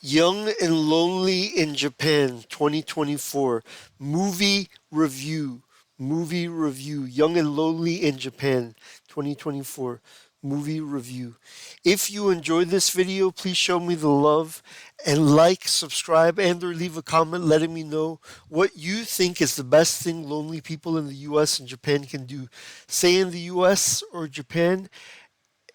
Young and Lonely in Japan 2024 movie review. Movie review. Young and Lonely in Japan 2024 movie review. If you enjoyed this video, please show me the love and like, subscribe, and or leave a comment letting me know what you think is the best thing lonely people in the US and Japan can do. Say in the US or Japan,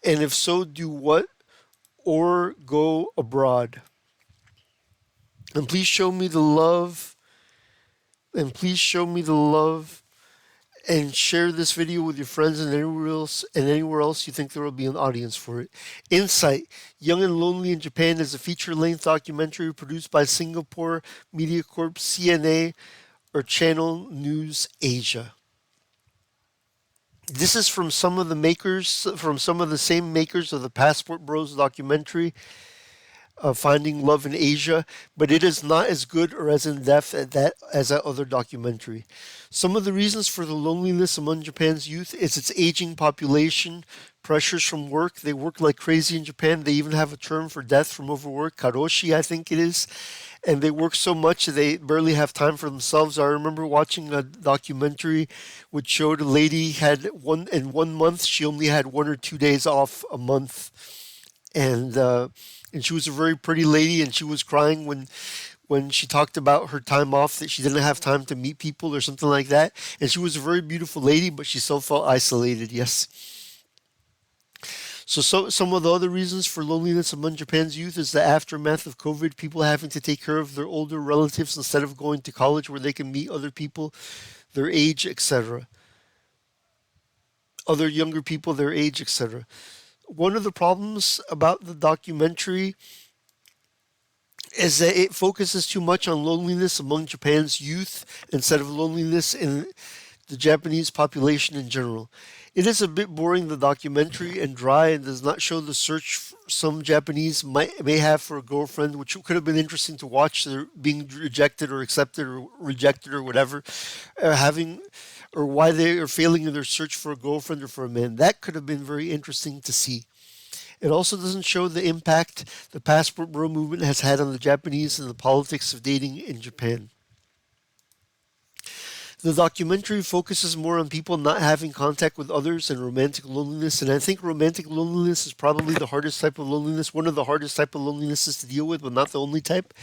and if so, do what or go abroad. And please show me the love. And please show me the love and share this video with your friends and anywhere else you think there will be an audience for it. Insight: Young and Lonely in Japan is a feature-length documentary produced by Singapore Media Corp, CNA, or Channel News Asia. This is from some of the same makers of the Passport Bros documentary, Finding Love in Asia, but it is not as good or as in depth as that other documentary. Some of the reasons for the loneliness among Japan's youth is its aging population, pressures from work. They work like crazy in Japan. They even have a term for death from overwork, karoshi, I think it is. And they work so much that they barely have time for themselves. I remember watching a documentary which showed a lady had in 1 month, she only had 1 or 2 days off a month. And she was a very pretty lady, and she was crying when she talked about her time off, that she didn't have time to meet people or something like that. And she was a very beautiful lady, but she still felt isolated. Yes. So some of the other reasons for loneliness among Japan's youth is the aftermath of COVID, people having to take care of their older relatives instead of going to college where they can meet other people their age, etc. Other younger people their age, etc. One of the problems about the documentary is that it focuses too much on loneliness among Japan's youth instead of loneliness in the Japanese population in general. It is a bit boring, the documentary, and dry, and does not show the search some Japanese may have for a girlfriend, which could have been interesting to watch. They're being rejected or accepted or rejected or whatever, or why they are failing in their search for a girlfriend or for a man. That could have been very interesting to see. It also doesn't show the impact the passport bro movement has had on the Japanese and the politics of dating in Japan. The documentary focuses more on people not having contact with others and romantic loneliness, and I think romantic loneliness is probably the hardest type of loneliness, one of the hardest type of lonelinesses to deal with, but not the only type.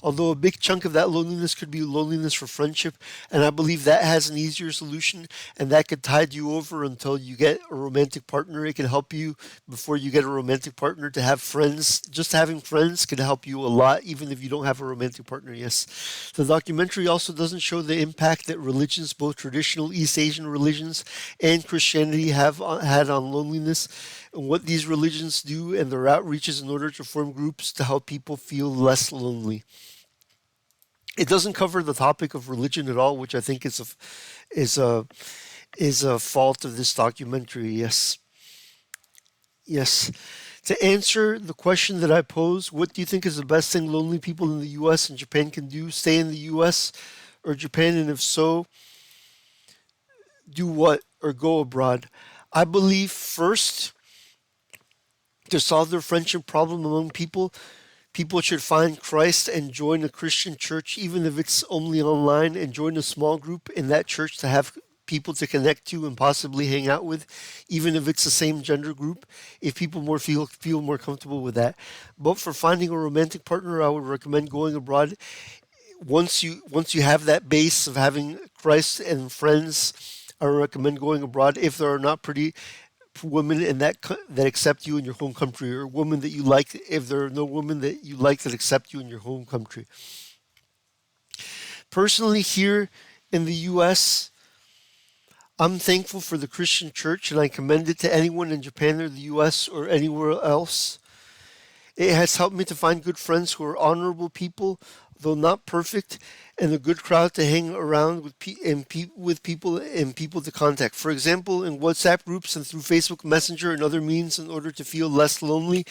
Although a big chunk of that loneliness could be loneliness for friendship, and I believe that has an easier solution, and that could tide you over until you get a romantic partner. It can help you before you get a romantic partner to have friends. Just having friends can help you a lot, even if you don't have a romantic partner, yes. The documentary also doesn't show the impact that religions, both traditional East Asian religions and Christianity, have had on loneliness, and what these religions do and their outreaches in order to form groups to help people feel less lonely. It doesn't cover the topic of religion at all, which I think is a is a fault of this documentary. Yes, yes. To answer the question that I posed, what do you think is the best thing lonely people in the U.S. and Japan can do? Stay in the U.S. or Japan, and if so, do what or go abroad? I believe first, to solve their friendship problem among people, people should find Christ and join a Christian church, even if it's only online, and join a small group in that church to have people to connect to and possibly hang out with, even if it's the same gender group, if people feel more comfortable with that. But for finding a romantic partner, I would recommend going abroad. Once you have that base of having Christ and friends, I recommend going abroad if there are not pretty women in that accept you in your home country, or women that you like, if there are no women that you like that accept you in your home country. Personally, here in the US, I'm thankful for the Christian church, and I commend it to anyone in Japan or the US or anywhere else. It has helped me to find good friends who are honorable people, though not perfect, and a good crowd to hang around with people and people to contact. For example, in WhatsApp groups and through Facebook Messenger and other means, in order to feel less lonely.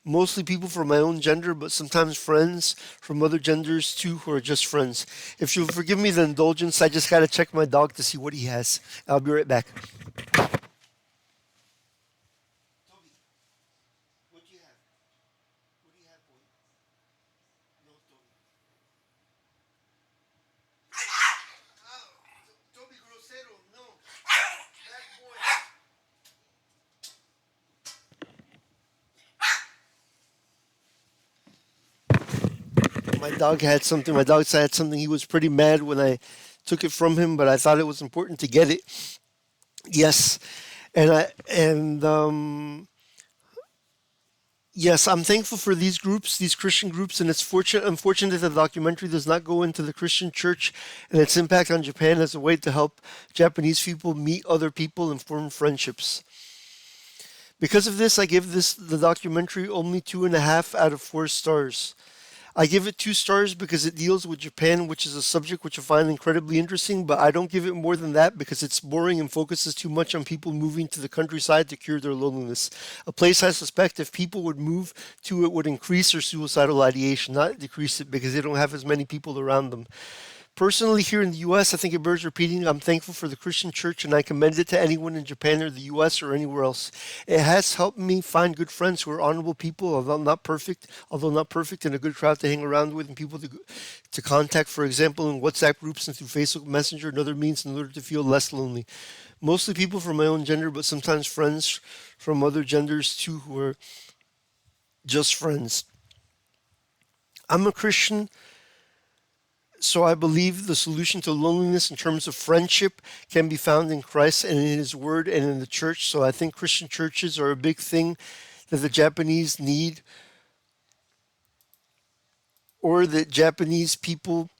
Mostly people from my own gender, but sometimes friends from other genders too, who are just friends. If you'll forgive me the indulgence, I just gotta check my dog to see what he has. I'll be right back. Toby, what do you have? What do you have, boy? My dog had something. My dog had something. He was pretty mad when I took it from him, but I thought it was important to get it. Yes, and yes, I'm thankful for these groups, these Christian groups, and it's unfortunate that the documentary does not go into the Christian church and its impact on Japan as a way to help Japanese people meet other people and form friendships. Because of this, I give the documentary only 2.5 out of 4 stars. I give it 2 stars because it deals with Japan, which is a subject which I find incredibly interesting, but I don't give it more than that because it's boring and focuses too much on people moving to the countryside to cure their loneliness. A place I suspect if people would move to it would increase their suicidal ideation, not decrease it because they don't have as many people around them. Personally, here in the US, I think it bears repeating. I'm thankful for the Christian church and I commend it to anyone in Japan or the US or anywhere else. It has helped me find good friends who are honorable people, although not perfect, and a good crowd to hang around with and people to contact, for example, in WhatsApp groups and through Facebook Messenger and other means in order to feel less lonely. Mostly people from my own gender, but sometimes friends from other genders too who are just friends. I'm a Christian. So I believe the solution to loneliness in terms of friendship can be found in Christ and in His Word and in the church. So I think Christian churches are a big thing that the Japanese need, or that Japanese people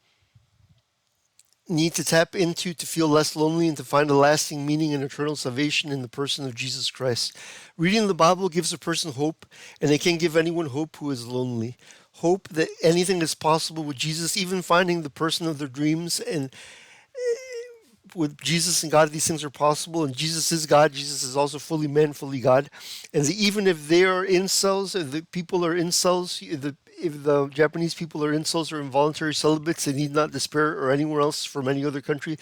need to tap into to feel less lonely and to find a lasting meaning and eternal salvation in the person of Jesus Christ. Reading the Bible gives a person hope, and it can give anyone hope who is lonely. Hope that anything is possible with Jesus, even finding the person of their dreams, and with Jesus and God, these things are possible. And Jesus is God. Jesus is also fully man, fully God. And even if they are incels, if the people are incels, if the Japanese people are incels or involuntary celibates, they need not despair, or anywhere else from any other country.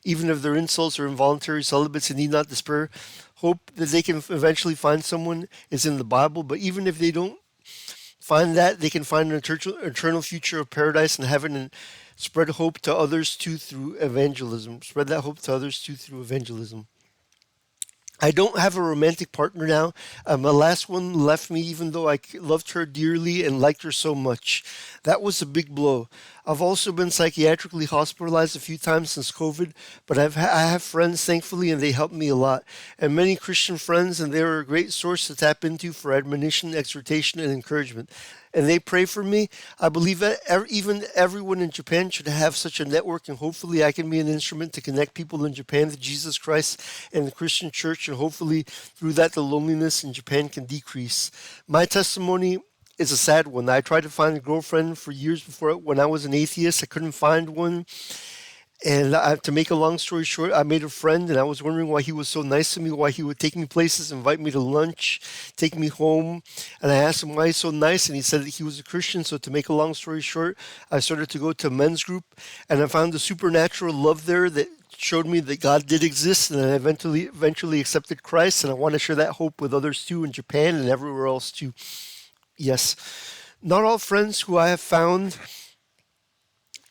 Even if they're incels or involuntary celibates, they need not despair. Hope that they can eventually find someone is in the Bible. But even if they don't find that, they can find an eternal future of paradise in heaven and spread hope to others too through evangelism. Spread that hope to others too through evangelism. I don't have a romantic partner now. My last one left me even though I loved her dearly and liked her so much. That was a big blow. I've also been psychiatrically hospitalized a few times since COVID, but I have friends, thankfully, and they help me a lot. And many Christian friends, and they are a great source to tap into for admonition, exhortation, and encouragement. And they pray for me. I believe that even everyone in Japan should have such a network, and hopefully I can be an instrument to connect people in Japan to Jesus Christ and the Christian church, and hopefully through that the loneliness in Japan can decrease. My testimony is a sad one. I tried to find a girlfriend for years before when I was an atheist. I couldn't find one. And to make a long story short, I made a friend, and I was wondering why he was so nice to me, why he would take me places, invite me to lunch, take me home. And I asked him why he's so nice, and he said that he was a Christian. So to make a long story short, I started to go to a men's group, and I found a supernatural love there that showed me that God did exist, and I eventually accepted Christ. And I want to share that hope with others too in Japan and everywhere else too. Yes, not all friends who I have found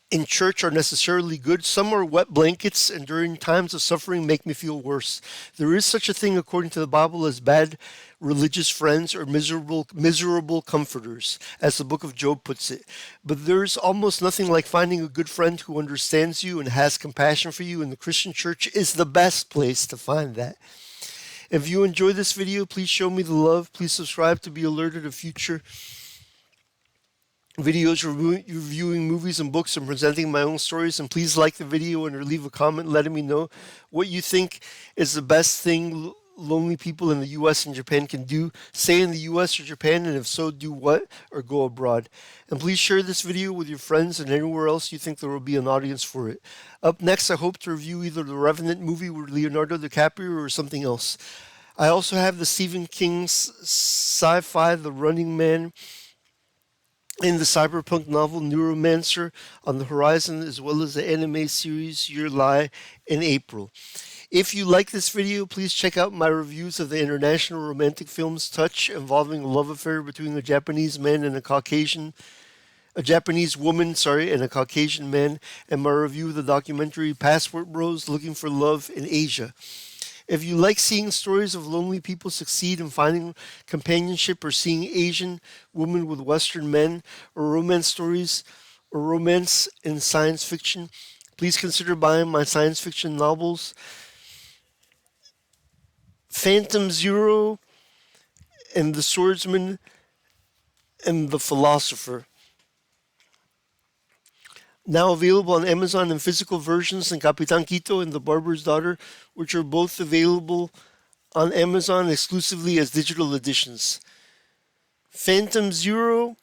in church are necessarily good. Some are wet blankets, and during times of suffering make me feel worse. There is such a thing, according to the Bible, as bad religious friends or miserable comforters, as the book of Job puts it. But there's almost nothing like finding a good friend who understands you and has compassion for you, and the Christian church is the best place to find that. If you enjoyed this video, please show me the love. Please subscribe to be alerted of future videos reviewing movies and books and presenting my own stories. And please like the video and leave a comment letting me know what you think is the best thing lonely people in the US and Japan can do. Stay in the US or Japan, and if so, do what, or go abroad. And please share this video with your friends and anywhere else you think there will be an audience for it. Up next, I hope to review either the Revenant movie with Leonardo DiCaprio or something else. I also have the Stephen King's sci-fi The Running Man in the cyberpunk novel Neuromancer on the horizon, as well as the anime series Your Lie in April. If you like this video, please check out my reviews of the international romantic films Touch, involving a love affair between a Japanese man and a Japanese woman, and a Caucasian man, and my review of the documentary Passport Bros, Looking for Love in Asia. If you like seeing stories of lonely people succeed in finding companionship, or seeing Asian women with Western men, or romance stories or romance and science fiction, please consider buying my science fiction novels, Phantom Zero and The Swordsman and The Philosopher. Now available on Amazon in physical versions, and Capitan Quito and The Barber's Daughter, which are both available on Amazon exclusively as digital editions. Phantom Zero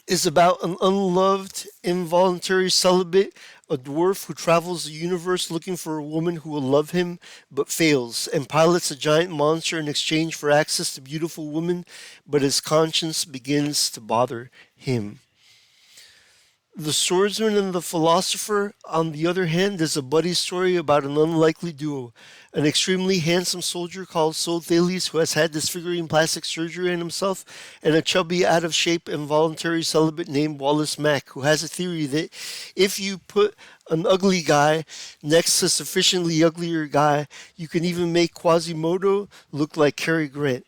is about an unloved, involuntary celibate, a dwarf who travels the universe looking for a woman who will love him but fails, and pilots a giant monster in exchange for access to beautiful women, but his conscience begins to bother him. The Swordsman and the Philosopher, on the other hand, is a buddy story about an unlikely duo. An extremely handsome soldier called Sol Thales, who has had disfiguring plastic surgery on himself, and a chubby, out of shape, involuntary celibate named Wallace Mack, who has a theory that if you put an ugly guy next to a sufficiently uglier guy, you can even make Quasimodo look like Cary Grant.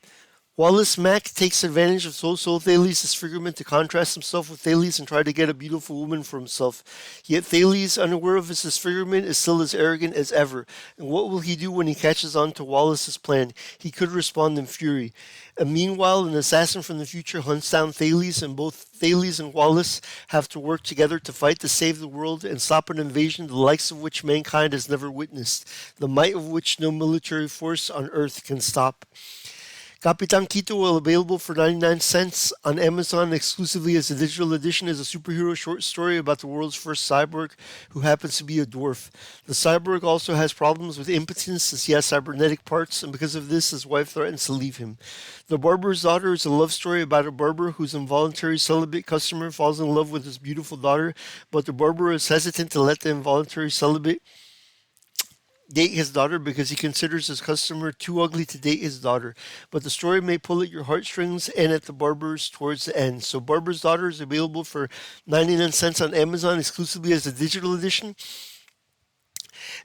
Wallace Mack takes advantage of Sol Thales' disfigurement to contrast himself with Thales and try to get a beautiful woman for himself. Yet Thales, unaware of his disfigurement, is still as arrogant as ever. And what will he do when he catches on to Wallace's plan? He could respond in fury. And meanwhile, an assassin from the future hunts down Thales, and both Thales and Wallace have to work together to fight to save the world and stop an invasion the likes of which mankind has never witnessed, the might of which no military force on earth can stop. Capitan Quito will be available for 99 cents on Amazon exclusively as a digital edition as a superhero short story about the world's first cyborg who happens to be a dwarf. The cyborg also has problems with impotence since he has cybernetic parts, and because of this, his wife threatens to leave him. The Barber's Daughter is a love story about a barber whose involuntary celibate customer falls in love with his beautiful daughter, but the barber is hesitant to let the involuntary celibate date his daughter because he considers his customer too ugly to date his daughter. But the story may pull at your heartstrings and at the Barber's towards the end. So Barber's Daughter is available for 99 cents on Amazon exclusively as a digital edition.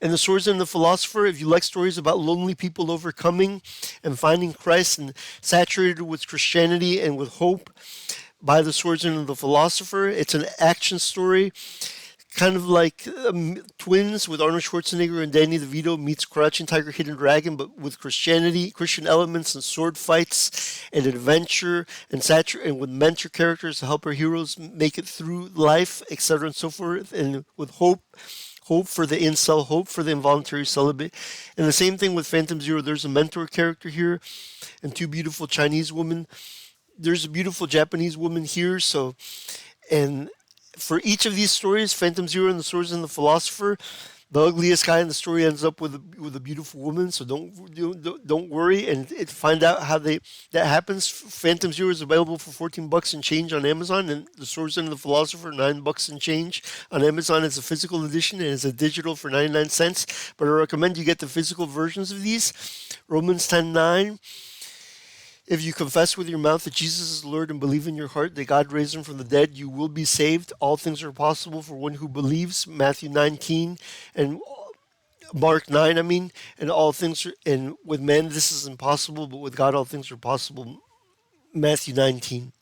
And The Swordsman and the Philosopher, if you like stories about lonely people overcoming and finding Christ and saturated with Christianity and with hope by The Swordsman and the Philosopher, it's an action story kind of like Twins with Arnold Schwarzenegger and Danny DeVito meets Crouching Tiger, Hidden Dragon, but with Christianity, Christian elements, and sword fights, and adventure, and with mentor characters to help our heroes make it through life, etc., and so forth, and with hope for the incel, hope for the involuntary celibate. And the same thing with Phantom Zero. There's a mentor character here, and two beautiful Chinese women. There's a beautiful Japanese woman here, and for each of these stories, Phantom Zero and The Swordsman and the Philosopher, the ugliest guy in the story ends up with a beautiful woman. So don't worry and find out how that happens. Phantom Zero is available for $14 and change on Amazon, and The Swordsman and the Philosopher $9 and change on Amazon as a physical edition and as a digital for 99 cents. But I recommend you get the physical versions of these. Romans 10:9. If you confess with your mouth that Jesus is Lord and believe in your heart that God raised him from the dead, you will be saved. All things are possible for one who believes. Matthew 19 and Mark 9, and all things are, and with men this is impossible, but with God all things are possible. Matthew 19.